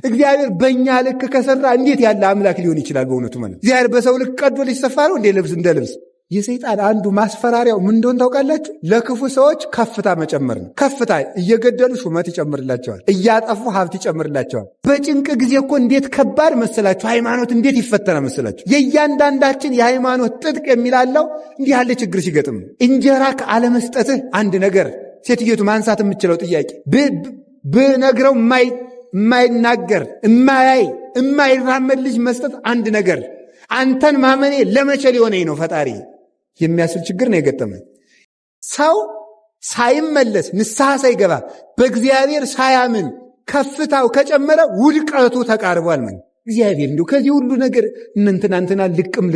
እግዚአብሔር በእኛ ልክ ከሰራ እንዴት ያለ አምላክ ሊሆን ይችላል? በእውነቱ ማለት እግዚአብሔር በሰው ልክ ቀዶ ሊሰፋ ነው እንደ ልብስ። የሰይጣን አንዱ ማስፈራሪያው ምን እንደሆነ ታውቃላችሁ? ለክፉ ሰዎች ከፍታ መጨመር ነው። ከፍታ እየገደሉ ሹመት ይጨምርላቸዋል፣ እያጠፉ ሀብት ይጨምርላቸዋል። በጭንቅ ጊዜ እኮ እንዴት ከባድ መሰላችሁ? ሃይማኖት እንዴት ይፈተና መሰላችሁ? የእያንዳንዳችን የሃይማኖት ጥጥቅ የሚላለው እንዲህ ያለ ችግር ሲገጥም ነው። እንጀራ ከአለመስጠትህ አንድ ነገር፣ ሴትዮቱ ማንሳት የምችለው ጥያቄ ብነግረው የማይናገር የማይራመድ ልጅ መስጠት አንድ ነገር፣ አንተን ማመኔ ለመቼ ሊሆነኝ ነው ፈጣሪ የሚያስብል ችግር ነው የገጠመን። ሰው ሳይመለስ ንስሐ ሳይገባ በእግዚአብሔር ሳያምን ከፍታው ከጨመረ ውድቀቱ ተቃርቧል። ማለት እግዚአብሔር እንዲሁ ከዚህ ሁሉ ነገር እንትና ልቅም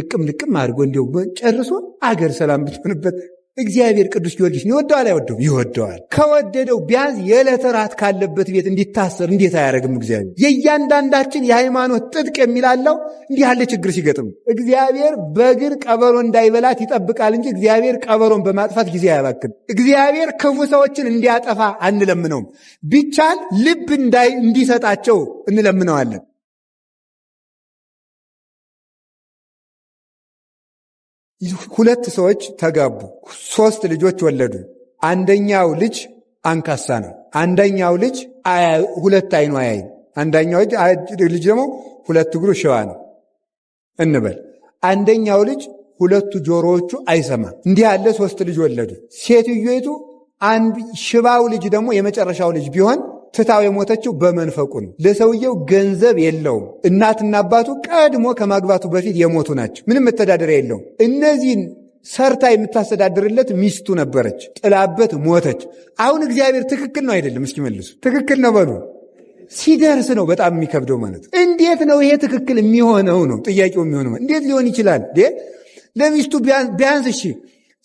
አድርጎ እንዲሁ ጨርሶ አገር ሰላም ብትሆንበት እግዚአብሔር ቅዱስ ጊዮርጊስን ይወደዋል አይወደውም? ይወደዋል። ከወደደው ቢያንስ የዕለት ራት ካለበት ቤት እንዲታሰር እንዴት አያደርግም? እግዚአብሔር የእያንዳንዳችን የሃይማኖት ጥጥቅ የሚላለው እንዲህ ያለ ችግር ሲገጥም እግዚአብሔር በግር ቀበሮ እንዳይበላት ይጠብቃል እንጂ እግዚአብሔር ቀበሮን በማጥፋት ጊዜ አያባክን። እግዚአብሔር ክፉ ሰዎችን እንዲያጠፋ አንለምነውም። ቢቻል ልብ እንዲሰጣቸው እንለምነዋለን። ሁለት ሰዎች ተጋቡ፣ 3 ልጆች ወለዱ። አንደኛው ልጅ አንካሳ ነው። አንደኛው ልጅ ሁለት አይኑ አያይም። አንደኛው ልጅ ደግሞ 2 እግሩ ሽባ ነው እንበል። አንደኛው ልጅ 2 ጆሮዎቹ አይሰማም። እንዲህ ያለ 3 ልጅ ወለዱ። ሴትዮቱ ሽባው ልጅ ደግሞ የመጨረሻው ልጅ ቢሆን ትታው የሞተችው በመንፈቁ ነው። ለሰውየው ገንዘብ የለውም። እናትና አባቱ ቀድሞ ከማግባቱ በፊት የሞቱ ናቸው። ምንም መተዳደሪያ የለውም። እነዚህን ሰርታ የምታስተዳድርለት ሚስቱ ነበረች፣ ጥላበት ሞተች። አሁን እግዚአብሔር ትክክል ነው አይደለም? እስኪ መልሱ። ትክክል ነው በሉ። ሲደርስ ነው በጣም የሚከብደው ማለት። እንዴት ነው ይሄ ትክክል የሚሆነው ነው ጥያቄው የሚሆነው። እንዴት ሊሆን ይችላል? ለሚስቱ ቢያንስ እሺ፣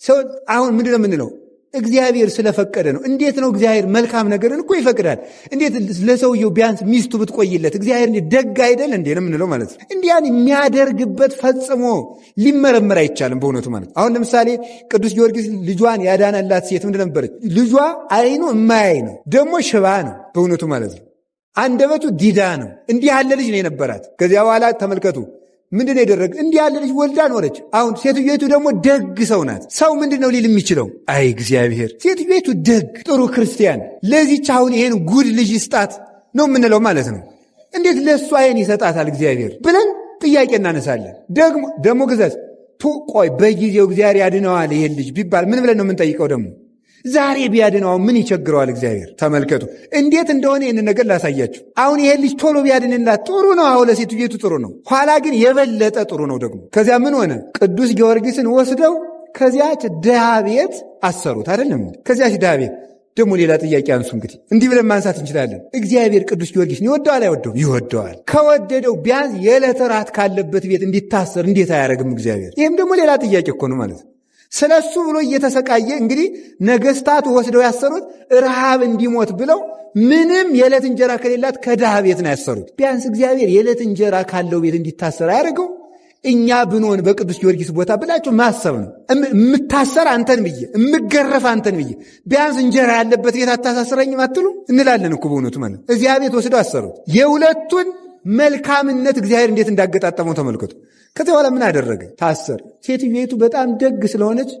ሰው አሁን ምንድን ነው የምንለው? እግዚአብሔር ስለፈቀደ ነው። እንዴት ነው እግዚአብሔር መልካም ነገርን እኮ ይፈቅዳል። እንዴት ለሰውየው ቢያንስ ሚስቱ ብትቆይለት እግዚአብሔር ደግ አይደል እንዴ ነው የምንለው ማለት ነው። እንዲያን የሚያደርግበት ፈጽሞ ሊመረመር አይቻልም በእውነቱ ማለት። አሁን ለምሳሌ ቅዱስ ጊዮርጊስ ልጇን ያዳነላት ሴት ምንድን ነበረች? ልጇ አይኑ እማያይ ነው፣ ደግሞ ሽባ ነው በእውነቱ ማለት ነው። አንደበቱ ዲዳ ነው። እንዲህ ያለ ልጅ ነው የነበራት። ከዚያ በኋላ ተመልከቱ ምንድን ነው የደረገ? እንዲህ ያለ ልጅ ወልዳ ኖረች። አሁን ሴትዮቱ ደግሞ ደግ ሰው ናት። ሰው ምንድን ነው ሊል የሚችለው? አይ እግዚአብሔር ሴትዮቱ ደግ ጥሩ ክርስቲያን ለዚች አሁን ይሄን ጉድ ልጅ ይስጣት ነው የምንለው ማለት ነው። እንዴት ለእሷ ይሄን ይሰጣታል እግዚአብሔር ብለን ጥያቄ እናነሳለን። ደግሞ ግዛት ቆይ በጊዜው እግዚአብሔር ያድነዋል ይሄን ልጅ ቢባል ምን ብለን ነው የምንጠይቀው? ደግሞ ዛሬ ቢያድነው ምን ይቸግረዋል እግዚአብሔር? ተመልከቱ እንዴት እንደሆነ ይህን ነገር ላሳያችሁ። አሁን ይሄ ልጅ ቶሎ ቢያድንላት ጥሩ ነው። አሁን ለሴትዮቱ ጥሩ ነው። ኋላ ግን የበለጠ ጥሩ ነው ደግሞ። ከዚያ ምን ሆነ? ቅዱስ ጊዮርጊስን ወስደው ከዚያች ድሃ ቤት አሰሩት አይደለም? ከዚያች ድሃ ቤት ደግሞ ሌላ ጥያቄ አንሱ። እንግዲህ እንዲህ ብለን ማንሳት እንችላለን። እግዚአብሔር ቅዱስ ጊዮርጊስን ይወደዋል አይወደውም? ይወደዋል። ከወደደው ቢያንስ የዕለት ራት ካለበት ቤት እንዲታሰር እንዴት አያደርግም እግዚአብሔር? ይህም ደግሞ ሌላ ጥያቄ እኮ ነው ማለት ነው። ስለ እሱ ብሎ እየተሰቃየ እንግዲህ ነገስታቱ ወስደው ያሰሩት ረሃብ እንዲሞት ብለው ምንም የዕለት እንጀራ ከሌላት ከድሃ ቤት ነው ያሰሩት። ቢያንስ እግዚአብሔር የዕለት እንጀራ ካለው ቤት እንዲታሰር አያደርገው? እኛ ብንሆን በቅዱስ ጊዮርጊስ ቦታ ብላችሁ ማሰብ ነው። የምታሰር አንተን ብዬ የምገረፍ አንተን ብዬ ቢያንስ እንጀራ ያለበት ቤት አታሳስረኝም አትሉ እንላለን እኮ በእውነቱ ማለት። እዚያ ቤት ወስደው አሰሩት። የሁለቱን መልካምነት እግዚአብሔር እንዴት እንዳገጣጠመው ተመልከቱ። ከዚያ በኋላ ምን አደረገ? ታሰር። ሴትዮቱ በጣም ደግ ስለሆነች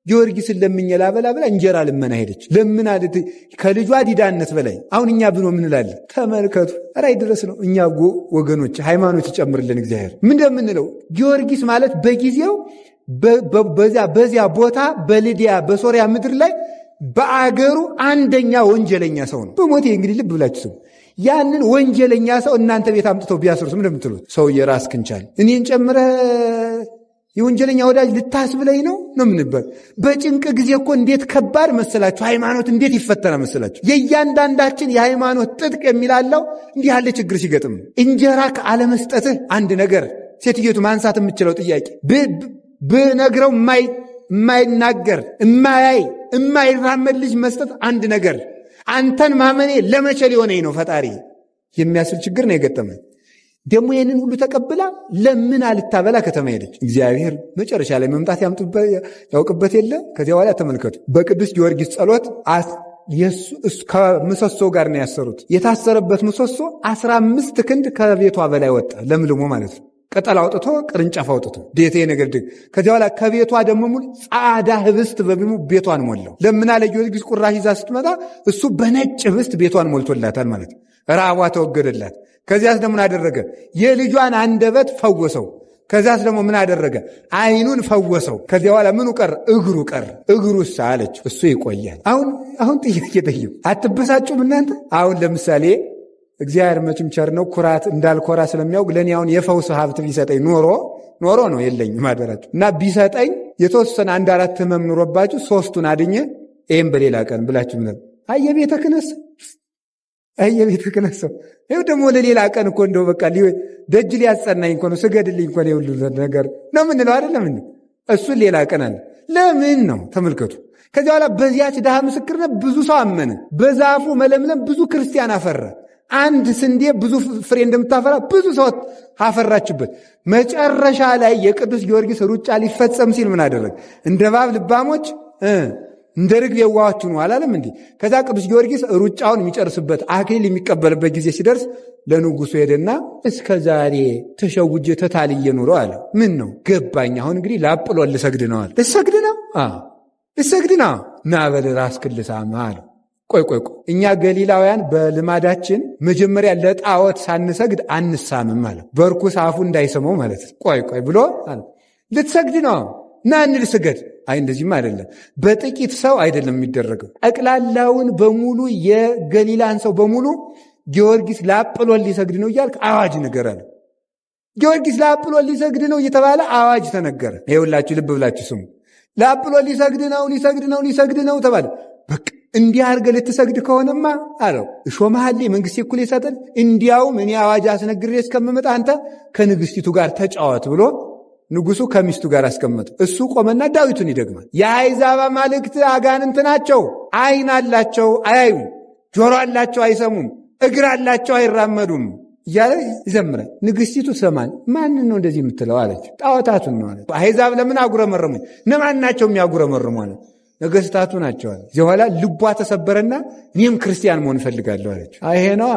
ጊዮርጊስን ለምኜ ላበላ ብላ እንጀራ ልመና ሄደች። ለምን አለ ከልጇ ዲዳነት በላይ። አሁን እኛ ብኖ ምን እንላለን? ተመልከቱ። ራይ ድረስ ነው። እኛ ወገኖች ሃይማኖት ይጨምርልን እግዚአብሔር። ምን እንደምንለው ጊዮርጊስ ማለት በጊዜው በዚያ ቦታ በልዲያ በሶሪያ ምድር ላይ በአገሩ አንደኛ ወንጀለኛ ሰው ነው። በሞቴ እንግዲህ ልብ ብላችሁ ስሙ። ያንን ወንጀለኛ ሰው እናንተ ቤት አምጥተው ቢያስሩት ምን እንደምትሉት? ሰውዬ ራስህን ቻል፣ እኔን ጨምረህ የወንጀለኛ ወዳጅ ልታስብለኝ ነው ምንበት። በጭንቅ ጊዜ እኮ እንዴት ከባድ መሰላችሁ? ሃይማኖት እንዴት ይፈተና መሰላችሁ? የእያንዳንዳችን የሃይማኖት ጥጥቅ የሚላለው እንዲህ ያለ ችግር ሲገጥም ነው። እንጀራ ከአለመስጠትህ አንድ ነገር፣ ሴትዮቱ ማንሳት የምችለው ጥያቄ ብነግረው የማይናገር የማይራመድ ልጅ መስጠት አንድ ነገር፣ አንተን ማመኔ ለመቼ ሊሆነኝ ነው ፈጣሪ የሚያስብል ችግር ነው የገጠመን። ደግሞ ይህንን ሁሉ ተቀብላ ለምን አልታበላ ከተማ ሄደች። እግዚአብሔር መጨረሻ ላይ መምጣት ያውቅበት የለ። ከዚያ በኋላ ተመልከቱ፣ በቅዱስ ጊዮርጊስ ጸሎት ከምሰሶ ጋር ነው ያሰሩት። የታሰረበት ምሰሶ 15 ክንድ ከቤቷ በላይ ወጣ፣ ለምልሞ ማለት ነው። ቅጠል አውጥቶ ቅርንጫፍ አውጥቶ ቤቴ ነገር ድግ። ከዚያ በኋላ ከቤቷ ደግሞ ሙሉ ጻዕዳ ህብስት በቢሙ ቤቷን ሞላው። ለምና ለጊዮርጊስ ቁራሽ ይዛ ስትመጣ እሱ በነጭ ህብስት ቤቷን ሞልቶላታል ማለት ነው። ረሃቧ ተወገደላት። ከዚያስ ደግሞ ምን አደረገ? የልጇን አንደበት ፈወሰው። ከዚያስ ደግሞ ምን አደረገ? ዓይኑን ፈወሰው። ከዚያ በኋላ ምኑ ቀር? እግሩ ቀር። እግሩስ አለች እሱ ይቆያል። አሁን ጥያቄ ጠይቁ። አትበሳጩም እናንተ? አሁን ለምሳሌ እግዚአብሔር መቼም ቸር ነው፣ ኩራት እንዳልኮራ ስለሚያውቅ ለእኔ አሁን የፈውስ ሀብት ቢሰጠኝ ኖሮ ነው የለኝም አደራችሁ እና ቢሰጠኝ የተወሰነ 1-4 ህመም ኑሮባችሁ 3ቱን አድኘ ይህም በሌላ ቀን ብላችሁ ምን አየቤተ ክህነት ሰው ይኸው ደግሞ ለሌላ ቀን እኮ እንደው በቃ ደጅ ሊያጸናኝ እኮ ነው ስገድልኝ እኮ ነው ሁሉ ነገር ነው ምንለው አይደለም። እሱን ሌላ ቀን አለ። ለምን ነው ተመልከቱ። ከዚያ በኋላ በዚያች ድሃ ምስክርነት ብዙ ሰው አመነ። በዛፉ መለምለም ብዙ ክርስቲያን አፈራ። አንድ ስንዴ ብዙ ፍሬ እንደምታፈራ ብዙ ሰው አፈራችበት። መጨረሻ ላይ የቅዱስ ጊዮርጊስ ሩጫ ሊፈጸም ሲል ምን አደረገ? እንደ እባብ ልባሞች እንደ ርግብ የዋሆች ነው አላለም እንዴ? ከዛ ቅዱስ ጊዮርጊስ ሩጫውን የሚጨርስበት አክሊል የሚቀበልበት ጊዜ ሲደርስ ለንጉሱ ሄደና እስከ ዛሬ ተሸውጄ ተታልዬ ኑሮ አለ። ምን ነው ገባኝ። አሁን እንግዲህ ለአጵሎን ልሰግድ ነው አለ። ልሰግድ ነው ና በል ራስህን ልሳም አለ። ቆይ እኛ ገሊላውያን በልማዳችን መጀመሪያ ለጣዖት ሳንሰግድ አንሳምም አለ። በርኩስ አፉ እንዳይሰማው ማለት ነው። ቆይ ብሎ አለ ልትሰግድ ነው ና እንልስገድ። አይ እንደዚህም አይደለም። በጥቂት ሰው አይደለም የሚደረገው። ጠቅላላውን በሙሉ የገሊላን ሰው በሙሉ ጊዮርጊስ ለአጵሎን ሊሰግድ ነው እያልክ አዋጅ ነገር አለ። ጊዮርጊስ ለአጵሎን ሊሰግድ ነው እየተባለ አዋጅ ተነገረ። ይኸውላችሁ ልብ ብላችሁ ስሙ። ለአጵሎን ሊሰግድ ነው ተባለ። በቃ እንዲህ አድርገህ ልትሰግድ ከሆነማ አለው እሾመሃል መንግሥቴ እኩል ይሰጠን። እንዲያውም እኔ አዋጅ አስነግሬ እስከምመጣ አንተ ከንግሥቲቱ ጋር ተጫወት ብሎ ንጉሱ ከሚስቱ ጋር አስቀመጡ። እሱ ቆመና ዳዊቱን ይደግማል። የአሕዛብ አማልክት አጋንንት ናቸው፣ ዓይን አላቸው አያዩም፣ ጆሮ አላቸው አይሰሙም፣ እግር አላቸው አይራመዱም እያለ ይዘምራል። ንግሥቲቱ ሰማን ማንን ነው እንደዚህ የምትለው አለች። ጣዖታቱን ነው አለች። አሕዛብ ለምን አጉረመረሙ? እነማን ናቸው የሚያጉረመርሙ አለ። ነገሥታቱ ናቸው አለ። እዚህ በኋላ ልቧ ተሰበረና እኔም ክርስቲያን መሆን እፈልጋለሁ አለች። ይሄ ነዋ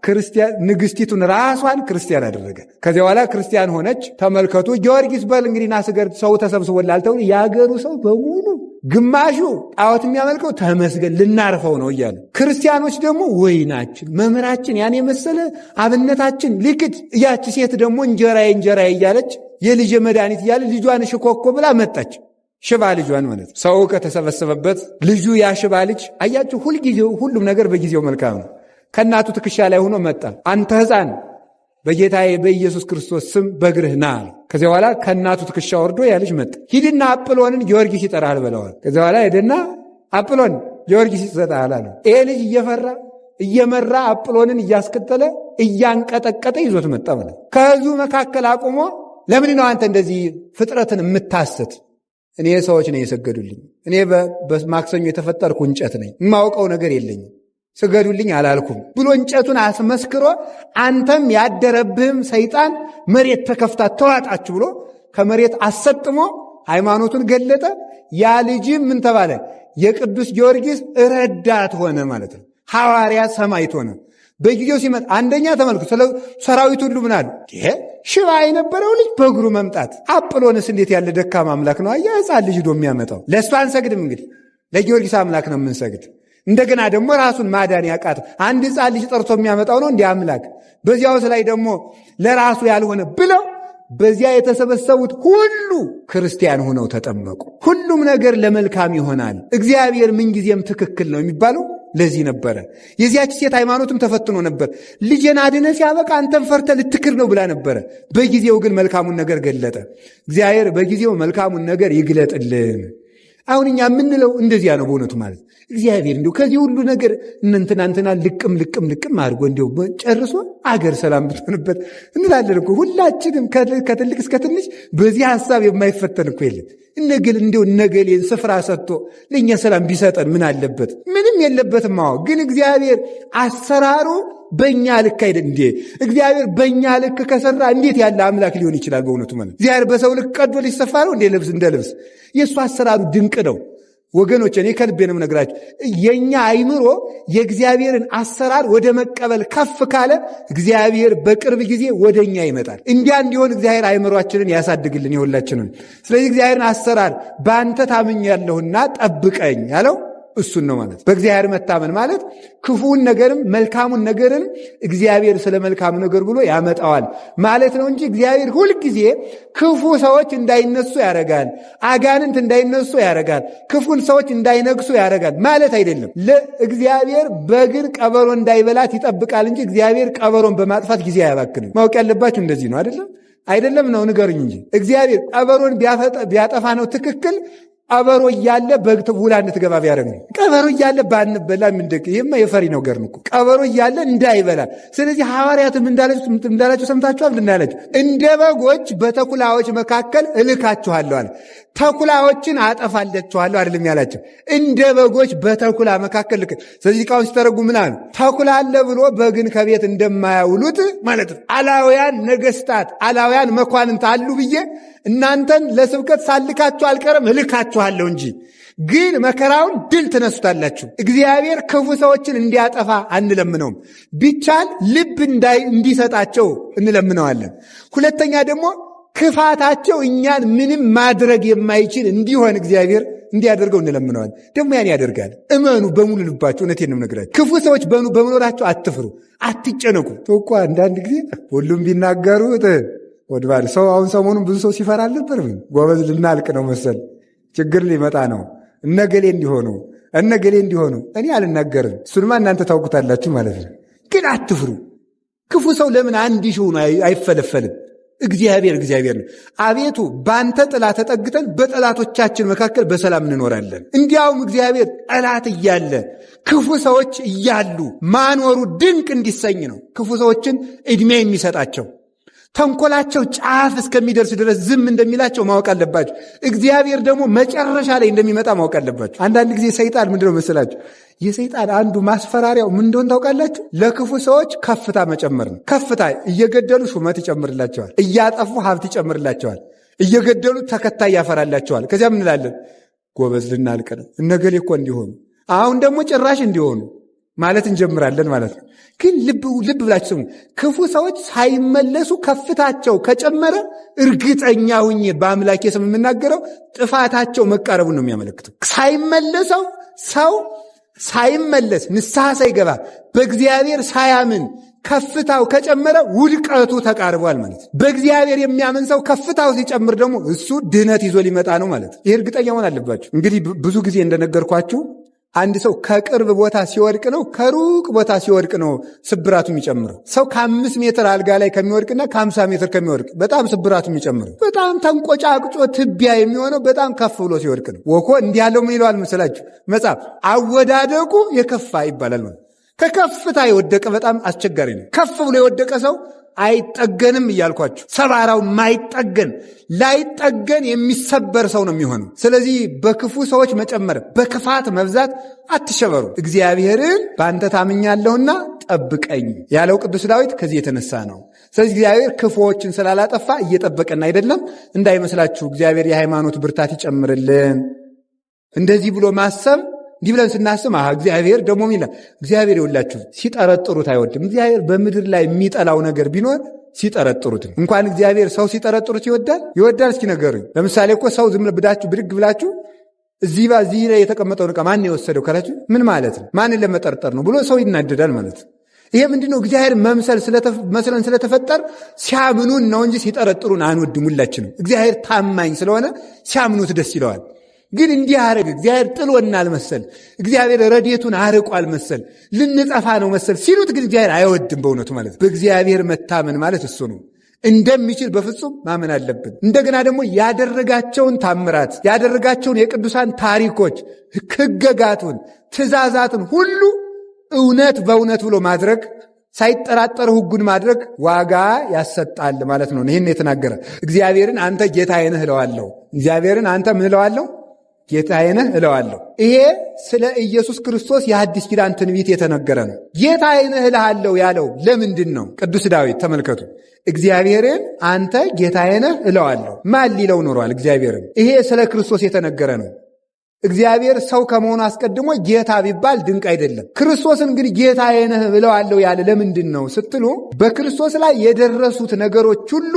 ክርስቲያን። ንግሥቲቱን ራሷን ክርስቲያን አደረገ። ከዚያ በኋላ ክርስቲያን ሆነች። ተመልከቱ። ጊዮርጊስ በል እንግዲህ ና ስገድ፣ ሰው ተሰብስቦላል ተብሎ የአገሩ ሰው በሙሉ ግማሹ ጣዖት የሚያመልከው ተመስገን ልናርፈው ነው እያለ፣ ክርስቲያኖች ደግሞ ወይናችን መምህራችን ያን የመሰለ አብነታችን ሊክድ፣ ያቺ ሴት ደግሞ እንጀራዬ እያለች የልጅ መድኃኒት እያለ ልጇን ሽኮኮ ብላ መጣች። ሽባ ልጇን ማለት ነው። ሰው ከተሰበሰበበት ልጁ ያ ሽባ ልጅ አያችሁ፣ ሁልጊዜው ሁሉም ነገር በጊዜው መልካም ነው። ከእናቱ ትከሻ ላይ ሆኖ መጣ። አንተ ሕፃን በጌታዬ በኢየሱስ ክርስቶስ ስም በእግርህ ና አለ። ከዚያ በኋላ ከእናቱ ትከሻ ወርዶ ያ ልጅ መጣ። ሂድና አጵሎንን ጊዮርጊስ ይጠራል በለዋል። ከዚያ በኋላ ሄደና አጵሎን ጊዮርጊስ ይሰጣል አለ። ይሄ ልጅ እየመራ አጵሎንን እያስከተለ እያንቀጠቀጠ ይዞት መጣ ማለት። ከሕዝቡ መካከል አቁሞ ለምን ነው አንተ እንደዚህ ፍጥረትን የምታስት? እኔ ሰዎች ነው የሰገዱልኝ። እኔ በማክሰኞ የተፈጠርኩ እንጨት ነኝ፣ የማውቀው ነገር የለኝም፣ ስገዱልኝ አላልኩም ብሎ እንጨቱን አስመስክሮ አንተም ያደረብህም ሰይጣን መሬት ተከፍታ ተዋጣችሁ ብሎ ከመሬት አሰጥሞ ሃይማኖቱን ገለጠ። ያ ልጅም ምን ተባለ? የቅዱስ ጊዮርጊስ ረዳት ሆነ ማለት ነው። ሐዋርያ ሰማዕት ሆነ። በጊዜው ሲመጣ አንደኛ ተመልኩ ሰራዊት ሁሉ ምን አሉ? ሽባ የነበረው ልጅ በእግሩ መምጣት። አጵሎንስ እንዴት ያለ ደካማ አምላክ ነው! አያ ሕፃን ልጅ ዶ የሚያመጣው። ለእሱ አንሰግድም እንግዲህ ለጊዮርጊስ አምላክ ነው የምንሰግድ። እንደገና ደግሞ ራሱን ማዳን ያቃተው አንድ ሕፃን ልጅ ጠርቶ የሚያመጣው ነው እንዲህ አምላክ። በዚያውስ ላይ ደግሞ ለራሱ ያልሆነ ብለው በዚያ የተሰበሰቡት ሁሉ ክርስቲያን ሆነው ተጠመቁ። ሁሉም ነገር ለመልካም ይሆናል። እግዚአብሔር ምንጊዜም ትክክል ነው የሚባለው ለዚህ ነበረ። የዚያች ሴት ሃይማኖትም ተፈትኖ ነበር። ልጄን አድነህ ሲያበቃ አንተም ፈርተህ ልትክር ነው ብላ ነበረ። በጊዜው ግን መልካሙን ነገር ገለጠ። እግዚአብሔር በጊዜው መልካሙን ነገር ይግለጥልን። አሁን እኛ የምንለው እንደዚያ ነው በእውነቱ ማለት እግዚአብሔር እንዲሁ ከዚህ ሁሉ ነገር እንትና ልቅም አድርጎ እንዲሁ ጨርሶ አገር ሰላም ብትሆንበት እንላለን እኮ ሁላችንም ከትልቅ እስከ ትንሽ በዚህ ሐሳብ የማይፈተን እኮ የለም። እነገሌን ስፍራ ሰጥቶ ለእኛ ሰላም ቢሰጠን ምን አለበት? ምንም የለበትም። አዎ ግን እግዚአብሔር አሰራሩ በእኛ ልክ አይደል እንዴ? እግዚአብሔር በእኛ ልክ ከሰራ እንዴት ያለ አምላክ ሊሆን ይችላል? በእውነቱ ማለት እግዚአብሔር በሰው ልክ ቀዶ ሊሰፋ ነው እንደ ልብስ የእሱ አሰራሩ ድንቅ ነው። ወገኖች እኔ ከልቤ ነው የምነግራችሁ። የኛ አይምሮ የእግዚአብሔርን አሰራር ወደ መቀበል ከፍ ካለ እግዚአብሔር በቅርብ ጊዜ ወደኛ ይመጣል። እንዲያ እንዲሆን እግዚአብሔር አይምሮአችንን ያሳድግልን የሁላችንን። ስለዚህ እግዚአብሔርን አሰራር በአንተ ታምኛለሁና ጠብቀኝ ያለው እሱን ነው ማለት። በእግዚአብሔር መታመን ማለት ክፉውን ነገርም መልካሙን ነገርን እግዚአብሔር ስለ መልካሙ ነገር ብሎ ያመጣዋል ማለት ነው እንጂ እግዚአብሔር ሁልጊዜ ክፉ ሰዎች እንዳይነሱ ያደርጋል፣ አጋንንት እንዳይነሱ ያደርጋል፣ ክፉን ሰዎች እንዳይነግሱ ያደርጋል ማለት አይደለም። ለእግዚአብሔር በግን ቀበሮ እንዳይበላት ይጠብቃል እንጂ እግዚአብሔር ቀበሮን በማጥፋት ጊዜ አያባክንም። ማወቅ ያለባችሁ እንደዚህ ነው። አይደለም ነው ንገሩኝ እንጂ እግዚአብሔር ቀበሮን ቢያጠፋ ነው ትክክል። ቀበሮ እያለ በግ ውላ እንድትገባ ቢያደርግ ነው። ቀበሮ እያለ ባንበላ ምንድቅ? ይሄማ የፈሪ ነው ገር ነው። ቀበሮ እያለ እንዳይበላ። ስለዚህ ሐዋርያትም እንዳላችሁ ሰምታችኋል። እንዳላችሁ እንደ በጎች በተኩላዎች መካከል እልካችኋለሁ አለ። ተኩላዎችን አጠፋላችኋለሁ አይደለም ያላቸው፣ እንደ በጎች በተኩላ መካከል ልክ። ስለዚህ ቃውን ሲተረጉ ምን አሉ? ተኩላ አለ ብሎ በግን ከቤት እንደማያውሉት ማለት ነው። አላውያን ነገስታት፣ አላውያን መኳንንት አሉ ብዬ እናንተን ለስብከት ሳልካችሁ አልቀርም፣ እልካችኋለሁ እንጂ ግን መከራውን ድል ትነሱታላችሁ። እግዚአብሔር ክፉ ሰዎችን እንዲያጠፋ አንለምነውም። ቢቻል ልብ እንዲሰጣቸው እንለምነዋለን። ሁለተኛ ደግሞ ክፋታቸው እኛን ምንም ማድረግ የማይችል እንዲሆን እግዚአብሔር እንዲያደርገው እንለምነዋል። ደግሞ ያን ያደርጋል። እመኑ በሙሉ ልባችሁ። እውነቴን ነው የምነግራችሁ። ክፉ ሰዎች በመኖራቸው አትፍሩ፣ አትጨነቁ። እኮ አንዳንድ ጊዜ ሁሉም ቢናገሩ ወድባል ሰው አሁን ሰሞኑን ብዙ ሰው ሲፈራ አልነበር? ጎበዝ ልናልቅ ነው መሰል፣ ችግር ሊመጣ ነው፣ እነገሌ እንዲሆኑ እኔ አልናገርም። እሱንማ እናንተ ታውቁታላችሁ ማለት ነው። ግን አትፍሩ። ክፉ ሰው ለምን አንድ ሺህ ሆኖ አይፈለፈልም? እግዚአብሔር ነው። አቤቱ በአንተ ጥላ ተጠግተን በጠላቶቻችን መካከል በሰላም እንኖራለን። እንዲያውም እግዚአብሔር ጠላት እያለ ክፉ ሰዎች እያሉ ማኖሩ ድንቅ እንዲሰኝ ነው ክፉ ሰዎችን ዕድሜ የሚሰጣቸው። ተንኮላቸው ጫፍ እስከሚደርስ ድረስ ዝም እንደሚላቸው ማወቅ አለባቸው። እግዚአብሔር ደግሞ መጨረሻ ላይ እንደሚመጣ ማወቅ አለባቸው። አንዳንድ ጊዜ ሰይጣን ምንድነው መሰላችሁ? የሰይጣን አንዱ ማስፈራሪያው ምን እንደሆነ ታውቃላችሁ? ለክፉ ሰዎች ከፍታ መጨመር ነው። ከፍታ እየገደሉ ሹመት ይጨምርላቸዋል፣ እያጠፉ ሀብት ይጨምርላቸዋል፣ እየገደሉ ተከታይ ያፈራላቸዋል። ከዚያ ምን እንላለን? ጎበዝ ልናልቅ ነው፣ እነገሌ እኮ እንዲሆኑ፣ አሁን ደግሞ ጭራሽ እንዲሆኑ ማለት እንጀምራለን ማለት ነው። ግን ልብ ብላችሁ ስሙ። ክፉ ሰዎች ሳይመለሱ ከፍታቸው ከጨመረ እርግጠኛ ሁኜ በአምላኬ ስም የምናገረው ጥፋታቸው መቃረቡን ነው የሚያመለክተው። ሰው ሳይመለስ ንስሐ ሳይገባ በእግዚአብሔር ሳያምን ከፍታው ከጨመረ ውድቀቱ ተቃርቧል ማለት ነው። በእግዚአብሔር የሚያምን ሰው ከፍታው ሲጨምር ደግሞ እሱ ድህነት ይዞ ሊመጣ ነው ማለት ነው። ይህ እርግጠኛ መሆን አለባችሁ። እንግዲህ ብዙ ጊዜ እንደነገርኳችሁ አንድ ሰው ከቅርብ ቦታ ሲወድቅ ነው ከሩቅ ቦታ ሲወድቅ ነው ስብራቱ የሚጨምረው። ሰው ከ5 ሜትር አልጋ ላይ ከሚወድቅና ከ50 ሜትር ከሚወድቅ በጣም ስብራቱ የሚጨምረው። በጣም ተንቆጫቅጮ ትቢያ የሚሆነው በጣም ከፍ ብሎ ሲወድቅ ነው። ወኮ እንዲህ ያለው ምን ይለዋል መሰላችሁ መጽሐፍ? አወዳደቁ የከፋ ይባላል ማለት። ከከፍታ የወደቀ በጣም አስቸጋሪ ነው። ከፍ ብሎ የወደቀ ሰው አይጠገንም እያልኳችሁ፣ ሰባራው ማይጠገን ላይጠገን የሚሰበር ሰው ነው የሚሆነው። ስለዚህ በክፉ ሰዎች መጨመር፣ በክፋት መብዛት አትሸበሩ። እግዚአብሔርን በአንተ ታምኛለሁና ጠብቀኝ ያለው ቅዱስ ዳዊት ከዚህ የተነሳ ነው። ስለዚህ እግዚአብሔር ክፉዎችን ስላላጠፋ እየጠበቀን አይደለም እንዳይመስላችሁ። እግዚአብሔር የሃይማኖት ብርታት ይጨምርልን። እንደዚህ ብሎ ማሰብ እንዲህ ብለን ስናስብ እግዚአብሔር ደግሞ ይላል። እግዚአብሔር ይውላችሁ ሲጠረጥሩት አይወድም። እግዚአብሔር በምድር ላይ የሚጠላው ነገር ቢኖር ሲጠረጥሩት። እንኳን እግዚአብሔር ሰው ሲጠረጥሩት ይወዳል። እስኪ ነገሩኝ። ለምሳሌ እኮ ሰው ዝም ብድግ ብላችሁ እዚህ ላይ የተቀመጠውን ዕቃ ማን የወሰደው ካላችሁ ምን ማለት ነው? ማንን ለመጠርጠር ነው ብሎ ሰው ይናደዳል ማለት ነው። ይሄ ምንድነው? እግዚአብሔር መስለን ስለተፈጠር ሲያምኑን ነው እንጂ ሲጠረጥሩን አንወድም ሁላችንም። እግዚአብሔር ታማኝ ስለሆነ ሲያምኑት ደስ ይለዋል። ግን እንዲህ አረግ እግዚአብሔር ጥሎናል መሰል፣ እግዚአብሔር ረድኤቱን አርቋል መሰል፣ ልንጠፋ ነው መሰል ሲሉት ግን እግዚአብሔር አይወድም በእውነቱ ማለት ነው። በእግዚአብሔር መታመን ማለት እሱ ነው። እንደሚችል በፍጹም ማመን አለብን። እንደገና ደግሞ ያደረጋቸውን ታምራት፣ ያደረጋቸውን የቅዱሳን ታሪኮች፣ ሕገጋቱን፣ ትእዛዛትን ሁሉ እውነት በእውነት ብሎ ማድረግ፣ ሳይጠራጠር ሕጉን ማድረግ ዋጋ ያሰጣል ማለት ነው። ይህን የተናገረ እግዚአብሔርን አንተ ጌታዬ ነህ እለዋለሁ። እግዚአብሔርን አንተ ምን እለዋለሁ? ጌታዬ ነህ እለዋለሁ። ይሄ ስለ ኢየሱስ ክርስቶስ የሐዲስ ኪዳን ትንቢት የተነገረ ነው። ጌታዬ ነህ እልሃለሁ ያለው ለምንድን ነው? ቅዱስ ዳዊት ተመልከቱ። እግዚአብሔርን አንተ ጌታዬ ነህ እለዋለሁ ማን ሊለው ኖሯል? እግዚአብሔርን። ይሄ ስለ ክርስቶስ የተነገረ ነው። እግዚአብሔር ሰው ከመሆኑ አስቀድሞ ጌታ ቢባል ድንቅ አይደለም? ክርስቶስን ግን ጌታዬ ነህ ብለዋለሁ ያለ ለምንድን ነው ስትሉ በክርስቶስ ላይ የደረሱት ነገሮች ሁሉ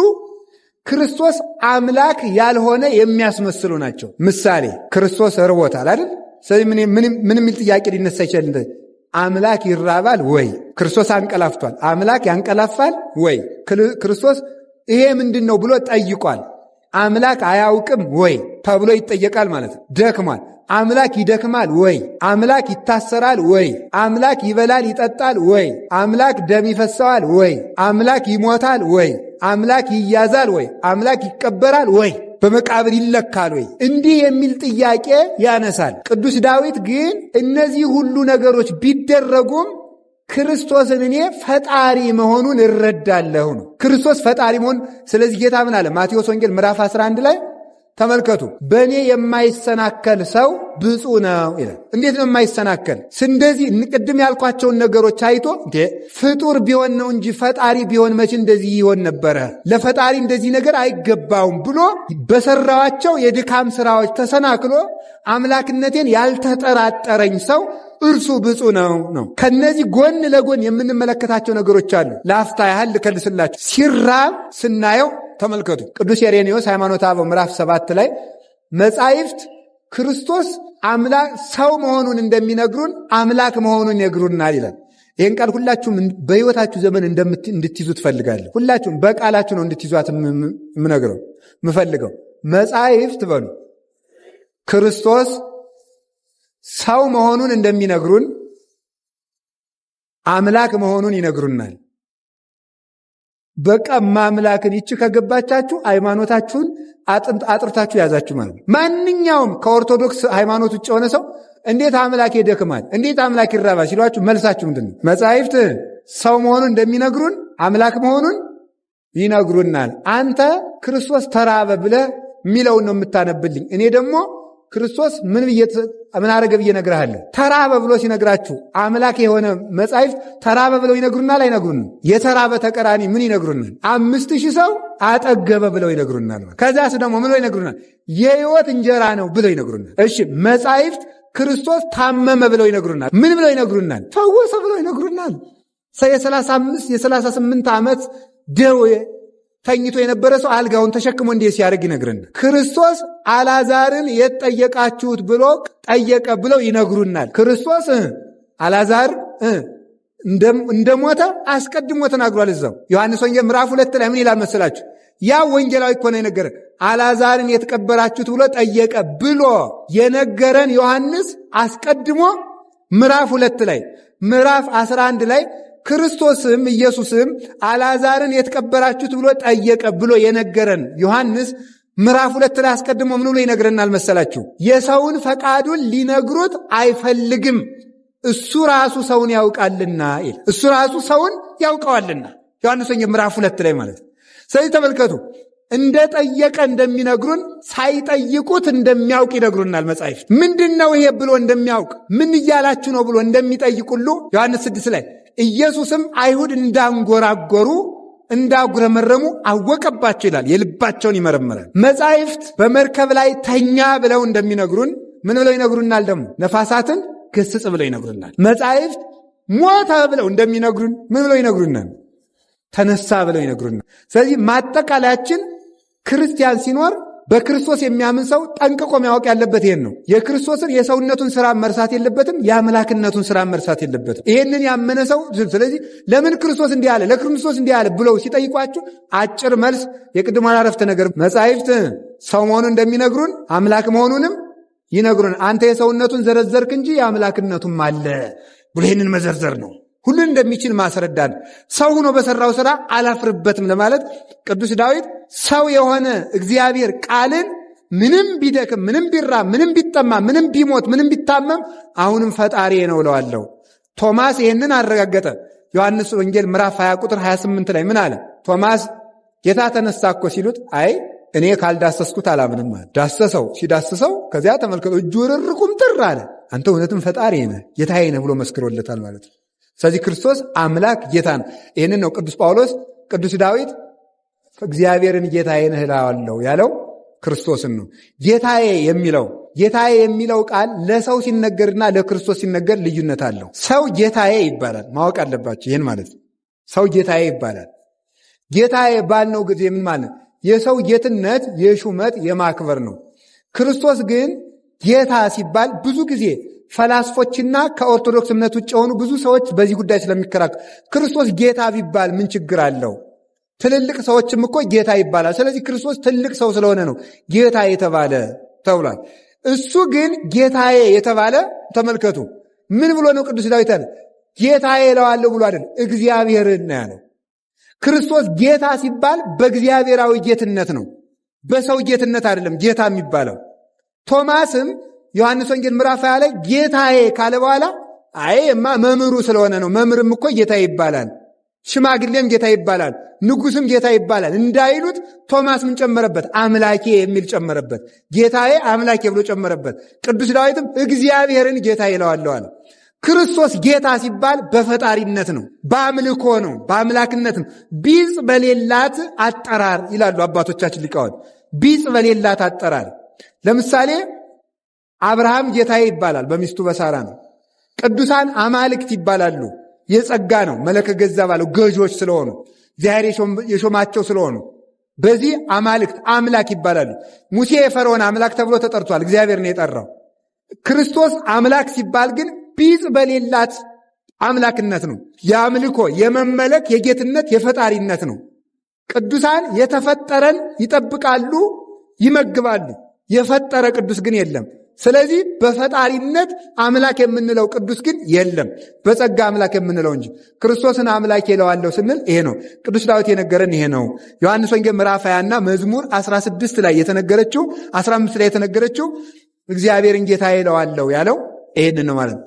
ክርስቶስ አምላክ ያልሆነ የሚያስመስሉ ናቸው። ምሳሌ ክርስቶስ ርቦታል አይደል? ስለዚህ ምን የሚል ጥያቄ ሊነሳ ይችላል? አምላክ ይራባል ወይ? ክርስቶስ አንቀላፍቷል። አምላክ ያንቀላፋል ወይ? ክርስቶስ ይሄ ምንድን ነው ብሎ ጠይቋል። አምላክ አያውቅም ወይ ተብሎ ይጠየቃል ማለት ነው። ደክሟል። አምላክ ይደክማል ወይ? አምላክ ይታሰራል ወይ? አምላክ ይበላል ይጠጣል ወይ? አምላክ ደም ይፈሰዋል ወይ? አምላክ ይሞታል ወይ? አምላክ ይያዛል ወይ? አምላክ ይቀበራል ወይ? በመቃብር ይለካል ወይ? እንዲህ የሚል ጥያቄ ያነሳል። ቅዱስ ዳዊት ግን እነዚህ ሁሉ ነገሮች ቢደረጉም ክርስቶስን እኔ ፈጣሪ መሆኑን እረዳለሁ ነው። ክርስቶስ ፈጣሪ መሆኑን። ስለዚህ ጌታ ምን አለ? ማቴዎስ ወንጌል ምዕራፍ 11 ላይ ተመልከቱ። በእኔ የማይሰናከል ሰው ብፁዕ ነው ይላል። እንዴት ነው የማይሰናከል? እንደዚህ ቅድም ያልኳቸውን ነገሮች አይቶ ፍጡር ቢሆን ነው እንጂ ፈጣሪ ቢሆን መቼ እንደዚህ ይሆን ነበረ? ለፈጣሪ እንደዚህ ነገር አይገባውም ብሎ በሰራዋቸው የድካም ስራዎች ተሰናክሎ አምላክነቴን ያልተጠራጠረኝ ሰው እርሱ ብፁዕ ነው። ከነዚህ ጎን ለጎን የምንመለከታቸው ነገሮች አሉ። ለአፍታ ያህል ልከልስላችሁ። ሲራብ ስናየው ተመልከቱ። ቅዱስ ኢሬኔዎስ ሃይማኖተ አበው ምዕራፍ 7 ላይ መጻሕፍት ክርስቶስ አምላክ ሰው መሆኑን እንደሚነግሩን አምላክ መሆኑን ይነግሩናል ይላል። ይህን ቃል ሁላችሁም በሕይወታችሁ ዘመን እንድትይዙ ትፈልጋለሁ። ሁላችሁም በቃላችሁ ነው እንድትይዟት የምፈልገው። መጻሕፍት በሉ ክርስቶስ ሰው መሆኑን እንደሚነግሩን አምላክ መሆኑን ይነግሩናል። በቃ ማምላክን ይቺ ከገባቻችሁ ሃይማኖታችሁን አጥርታችሁ ያዛችሁ ማለት ነው። ማንኛውም ከኦርቶዶክስ ሃይማኖት ውጭ የሆነ ሰው እንዴት አምላክ ይደክማል፣ እንዴት አምላክ ይራባል ሲሏችሁ መልሳችሁ ምንድን ነው? መጻሕፍት ሰው መሆኑን እንደሚነግሩን አምላክ መሆኑን ይነግሩናል። አንተ ክርስቶስ ተራበ ብለህ የሚለውን ነው የምታነብልኝ። እኔ ደግሞ ክርስቶስ ምን አረገ ብዬ እነግርሃለሁ። ተራበ ብሎ ሲነግራችሁ አምላክ የሆነ መጻሕፍት ተራበ ብለው ይነግሩናል አይነግሩንም? የተራበ ተቀራኒ ምን ይነግሩናል? 5000 ሰው አጠገበ ብለው ይነግሩናል። ከዛስ ደግሞ ምን ብለው ይነግሩናል? የሕይወት እንጀራ ነው ብለው ይነግሩናል። እሺ መጻሕፍት ክርስቶስ ታመመ ብለው ይነግሩናል። ምን ብለው ይነግሩናል? ፈወሰ ብለው ይነግሩናል። የ38 ዓመት ደዌ ተኝቶ የነበረ ሰው አልጋውን ተሸክሞ እንዴት ሲያደርግ ይነግረናል። ክርስቶስ አልዓዛርን የት ጠየቃችሁት ብሎ ጠየቀ ብለው ይነግሩናል። ክርስቶስ አልዓዛር እንደሞተ አስቀድሞ ተናግሯል። እዛው ዮሐንስ ወንጌል ምዕራፍ 2 ላይ ምን ይላል መሰላችሁ? ያ ወንጌላዊ እኮ ነው የነገረን። አልዓዛርን የት ቀበራችሁት ብሎ ጠየቀ ብሎ የነገረን ዮሐንስ አስቀድሞ ምዕራፍ 2 ላይ ምዕራፍ 11 ላይ ክርስቶስም ኢየሱስም አልዓዛርን የት ቀበራችሁት ብሎ ጠየቀ ብሎ የነገረን ዮሐንስ ምዕራፍ 2 ላይ አስቀድሞ ምን ብሎ ይነግረናል መሰላችሁ? የሰውን ፈቃዱን ሊነግሩት አይፈልግም፣ እሱ ራሱ ሰውን ያውቃልና ይል። እሱ ራሱ ሰውን ያውቀዋልና ዮሐንስ ወንጌል ምዕራፍ 2 ላይ ማለት ነው። ስለዚህ ተመልከቱ፣ እንደ ጠየቀ እንደሚነግሩን ሳይጠይቁት እንደሚያውቅ ይነግሩናል መጻሕፍት። ምንድን ነው ይሄ ብሎ እንደሚያውቅ ምን እያላችሁ ነው ብሎ እንደሚጠይቁሉ ዮሐንስ 6 ላይ ኢየሱስም አይሁድ እንዳንጎራጎሩ እንዳጉረመረሙ አወቀባቸው ይላል። የልባቸውን ይመረምራል። መጻሕፍት በመርከብ ላይ ተኛ ብለው እንደሚነግሩን ምን ብለው ይነግሩናል? ደግሞ ነፋሳትን ገስጽ ብለው ይነግሩናል። መጻሕፍት ሞተ ብለው እንደሚነግሩን ምን ብለው ይነግሩናል? ተነሳ ብለው ይነግሩናል። ስለዚህ ማጠቃለያችን ክርስቲያን ሲኖር በክርስቶስ የሚያምን ሰው ጠንቅቆ ማወቅ ያለበት ይሄን ነው። የክርስቶስን የሰውነቱን ስራ መርሳት የለበትም። የአምላክነቱን ስራ መርሳት የለበትም። ይሄንን ያመነ ሰው ስለዚህ ለምን ክርስቶስ እንዲህ አለ፣ ለክርስቶስ እንዲህ አለ ብለው ሲጠይቋችሁ አጭር መልስ የቅድሞ አረፍተ ነገር መጻሕፍት ሰው መሆኑን እንደሚነግሩን አምላክ መሆኑንም ይነግሩን። አንተ የሰውነቱን ዘረዘርክ እንጂ የአምላክነቱም አለ ብሎ ይህንን መዘርዘር ነው። ሁሉን እንደሚችል ማስረዳት። ሰው ሆኖ በሰራው ሥራ አላፍርበትም ለማለት ቅዱስ ዳዊት ሰው የሆነ እግዚአብሔር ቃልን ምንም ቢደክም፣ ምንም ቢራብ፣ ምንም ቢጠማ፣ ምንም ቢሞት፣ ምንም ቢታመም አሁንም ፈጣሪ ነው እለዋለሁ። ቶማስ ይህንን አረጋገጠ። ዮሐንስ ወንጌል ምዕራፍ 20 ቁጥር 28 ላይ ምን አለ? ቶማስ ጌታ ተነሳ እኮ ሲሉት አይ እኔ ካልዳሰስኩት አላምንም አለ። ዳሰሰው። ሲዳስሰው ከዚያ ተመልከቱ እጁ ርርቁም ጥር አለ። አንተ እውነትም ፈጣሪ ነህ ጌታዬ ነህ ብሎ መስክሮለታል ማለት ነው። ስለዚህ ክርስቶስ አምላክ ጌታ ነው። ይህንን ነው ቅዱስ ጳውሎስ ቅዱስ ዳዊት እግዚአብሔርን ጌታዬ ነህ እለዋለሁ ያለው ክርስቶስን ነው። ጌታዬ የሚለው ጌታዬ የሚለው ቃል ለሰው ሲነገርና ለክርስቶስ ሲነገር ልዩነት አለው። ሰው ጌታዬ ይባላል። ማወቅ አለባቸው ይህን ማለት ነው። ሰው ጌታዬ ይባላል። ጌታዬ ባልነው ጊዜ ምን ማለት? የሰው ጌትነት የሹመት የማክበር ነው። ክርስቶስ ግን ጌታ ሲባል ብዙ ጊዜ ፈላስፎችና ከኦርቶዶክስ እምነት ውጭ የሆኑ ብዙ ሰዎች በዚህ ጉዳይ ስለሚከራከሩ ክርስቶስ ጌታ ቢባል ምን ችግር አለው? ትልልቅ ሰዎችም እኮ ጌታ ይባላል። ስለዚህ ክርስቶስ ትልቅ ሰው ስለሆነ ነው ጌታ የተባለ ተብሏል። እሱ ግን ጌታዬ የተባለ ተመልከቱ፣ ምን ብሎ ነው? ቅዱስ ዳዊት አለ ጌታዬ እለዋለሁ ብሎ አይደል፣ እግዚአብሔርን ነው ያለው። ክርስቶስ ጌታ ሲባል በእግዚአብሔራዊ ጌትነት ነው፣ በሰው ጌትነት አይደለም ጌታ የሚባለው። ቶማስም ዮሐንስ ወንጌል ምዕራፍ 20 ላይ ጌታዬ ካለ በኋላ አይማ መምህሩ ስለሆነ ነው። መምህርም እኮ ጌታ ይባላል፣ ሽማግሌም ጌታ ይባላል፣ ንጉስም ጌታ ይባላል እንዳይሉት ቶማስ ምን ጨመረበት? አምላኬ የሚል ጨመረበት። ጌታዬ አምላኬ ብሎ ጨመረበት። ቅዱስ ዳዊትም እግዚአብሔርን ጌታ ይለዋለሁ አለ። ክርስቶስ ጌታ ሲባል በፈጣሪነት ነው፣ በአምልኮ ነው፣ በአምላክነት ነው። ቢጽ በሌላት አጠራር ይላሉ አባቶቻችን ሊቃውንት። ቢጽ በሌላት አጠራር ለምሳሌ አብርሃም ጌታዬ ይባላል፣ በሚስቱ በሳራ ነው። ቅዱሳን አማልክት ይባላሉ፣ የጸጋ ነው፣ መለከ ገዛ ባለው ገዦች ስለሆኑ እግዚአብሔር የሾማቸው ስለሆኑ በዚህ አማልክት አምላክ ይባላሉ። ሙሴ የፈርዖን አምላክ ተብሎ ተጠርቷል፣ እግዚአብሔር ነው የጠራው። ክርስቶስ አምላክ ሲባል ግን ቢጽ በሌላት አምላክነት ነው። የአምልኮ የመመለክ የጌትነት የፈጣሪነት ነው። ቅዱሳን የተፈጠረን ይጠብቃሉ፣ ይመግባሉ። የፈጠረ ቅዱስ ግን የለም። ስለዚህ በፈጣሪነት አምላክ የምንለው ቅዱስ ግን የለም፣ በጸጋ አምላክ የምንለው እንጂ። ክርስቶስን አምላክ እለዋለሁ ስንል ይሄ ነው። ቅዱስ ዳዊት የነገረን ይሄ ነው። ዮሐንስ ወንጌል ምዕራፍ 20 እና መዝሙር 16 ላይ የተነገረችው 15 ላይ የተነገረችው እግዚአብሔርን ጌታዬ እለዋለሁ ያለው ይሄንን ነው ማለት ነው።